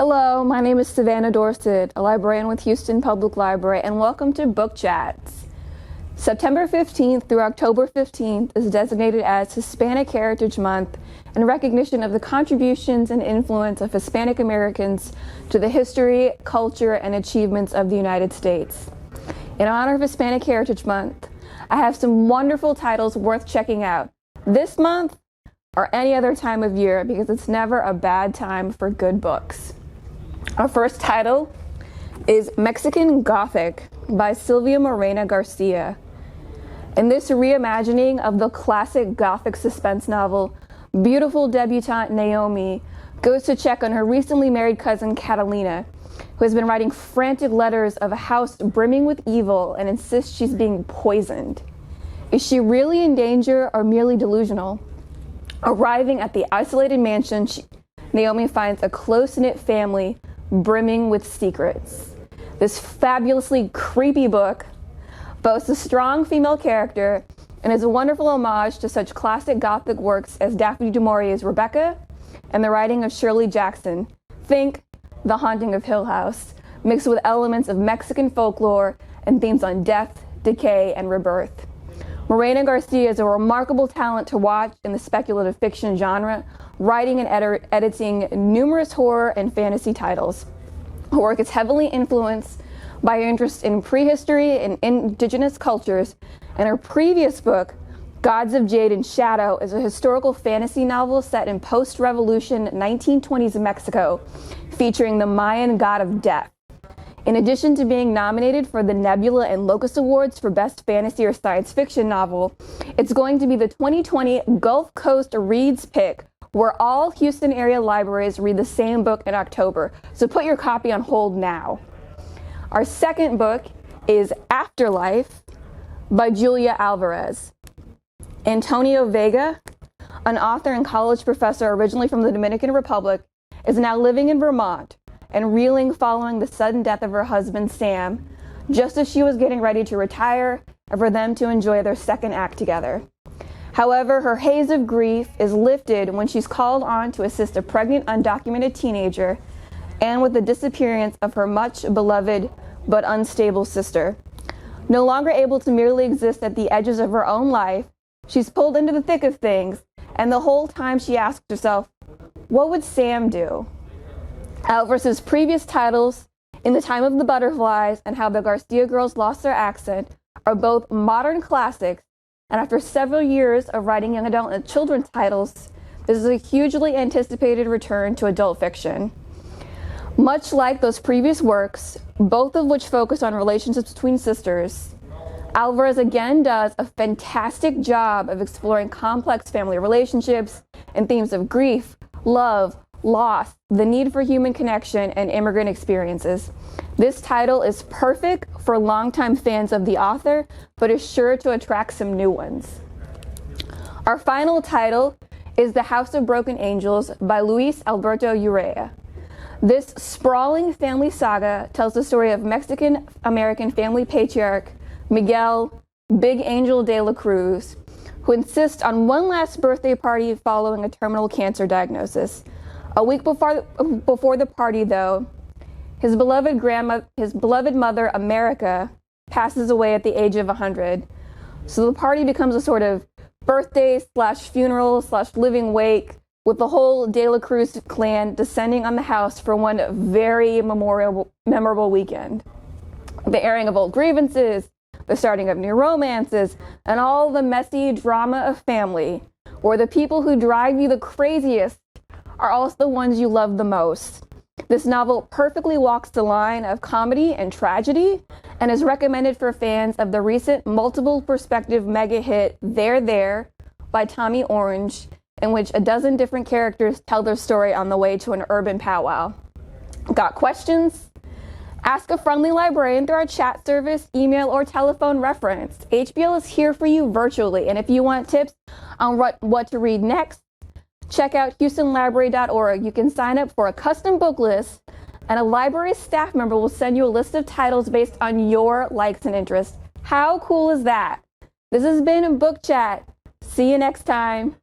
Hello, my name is Savannah Dorset, a librarian with Houston Public Library, and welcome to Book Chats. September 15th through October 15th is designated as Hispanic Heritage Month in recognition of the contributions and influence of Hispanic Americans to the history, culture, and achievements of the United States. In honor of Hispanic Heritage Month, I have some wonderful titles worth checking out this month or any other time of year because it's never a bad time for good books. Our first title is Mexican Gothic by Silvia Morena Garcia. In this reimagining of the classic Gothic suspense novel, beautiful debutante Naomi goes to check on her recently married cousin Catalina, who has been writing frantic letters of a house brimming with evil and insists she's being poisoned. Is she really in danger or merely delusional? Arriving at the isolated mansion, Naomi finds a close-knit family brimming with secrets. This fabulously creepy book boasts a strong female character and is a wonderful homage to such classic Gothic works as Daphne du Maurier's Rebecca and the writing of Shirley Jackson. Think The Haunting of Hill House, mixed with elements of Mexican folklore and themes on death, decay, and rebirth. Morena Garcia is a remarkable talent to watch in the speculative fiction genre, writing and editing numerous horror and fantasy titles. Her work is heavily influenced by her interest in prehistory and indigenous cultures, and her previous book, Gods of Jade and Shadow, is a historical fantasy novel set in post-revolution 1920s Mexico, featuring the Mayan god of death. In addition to being nominated for the Nebula and Locus Awards for Best Fantasy or Science Fiction Novel, it's going to be the 2020 Gulf Coast Reads Pick, where all Houston area libraries read the same book in October, so put your copy on hold now. Our second book is Afterlife by Julia Alvarez. Antonio Vega, an author and college professor originally from the Dominican Republic, is now living in Vermont and reeling following the sudden death of her husband, Sam, just as she was getting ready to retire and for them to enjoy their second act together. However, her haze of grief is lifted when she's called on to assist a pregnant, undocumented teenager and with the disappearance of her much beloved but unstable sister. No longer able to merely exist at the edges of her own life, she's pulled into the thick of things, and the whole time she asks herself, what would Sam do? Alvarez's previous titles, In the Time of the Butterflies and How the Garcia Girls Lost Their Accent, are both modern classics, and after several years of writing young adult and children's titles, this is a hugely anticipated return to adult fiction. Much like those previous works, both of which focus on relationships between sisters, Alvarez again does a fantastic job of exploring complex family relationships and themes of grief, love, loss, the need for human connection, and immigrant experiences. This title is perfect for longtime fans of the author, but is sure to attract some new ones. Our final title is The House of Broken Angels by Luis Alberto Urrea. This sprawling family saga tells the story of Mexican-American family patriarch Miguel Big Angel de la Cruz, who insists on one last birthday party following a terminal cancer diagnosis. A week before the party, though, his beloved mother, America, passes away at the age of 100. So the party becomes a sort of birthday/funeral/living wake, with the whole De La Cruz clan descending on the house for one very memorable weekend. The airing of old grievances, the starting of new romances, and all the messy drama of family, where the people who drive you the craziest are also the ones you love the most. This novel perfectly walks the line of comedy and tragedy and is recommended for fans of the recent multiple perspective mega hit There There by Tommy Orange, in which a dozen different characters tell their story on the way to an urban powwow. Got questions? Ask a friendly librarian through our chat service, email, or telephone reference. HPL is here for you virtually, and if you want tips on what to read next, check out HoustonLibrary.org. You can sign up for a custom book list, and a library staff member will send you a list of titles based on your likes and interests. How cool is that? This has been a Book Chat. See you next time.